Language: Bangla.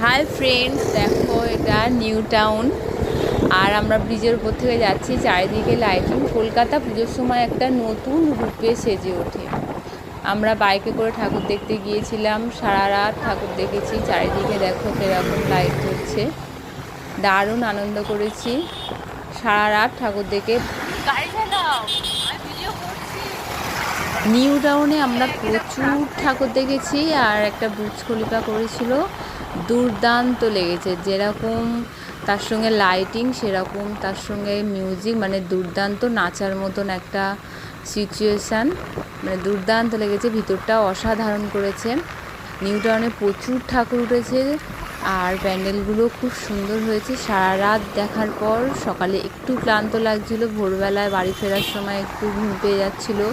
হাই ফ্রেন্ডস, দেখো এটা নিউ টাউন। আর আমরা ব্রিজের উপর থেকে যাচ্ছি, চারিদিকে লাইটিং। কলকাতা পুজোর সময় একটা নতুন রূপে সেজে ওঠে। আমরা বাইকে করে ঠাকুর দেখতে গিয়েছিলাম, সারা রাত ঠাকুর দেখেছি। চারিদিকে দেখো কীরকম লাইট হচ্ছে, দারুণ আনন্দ করেছি সারা রাত ঠাকুর দেখে। নিউ টাউনে আমরা প্রচুর ঠাকুর দেখেছি, আর একটা বুর্জ খলিফা করেছিল, দুর্দান্ত লেগেছে। যেরকম তার সঙ্গে লাইটিং, সেরকম তার সঙ্গে মিউজিক, মানে দুর্দান্ত নাচার মতন একটা সিচুয়েশান, মানে দুর্দান্ত লেগেছে। ভিতরটাও অসাধারণ করেছে। নিউ টাউনে প্রচুর ঠাকুর উঠেছে, আর প্যান্ডেলগুলো খুব সুন্দর হয়েছে। সারা রাত দেখার পর সকালে একটু ক্লান্ত লাগছিল, ভোরবেলায় বাড়ি ফেরার সময় একটু ঘুম পেয়ে যাচ্ছিলো,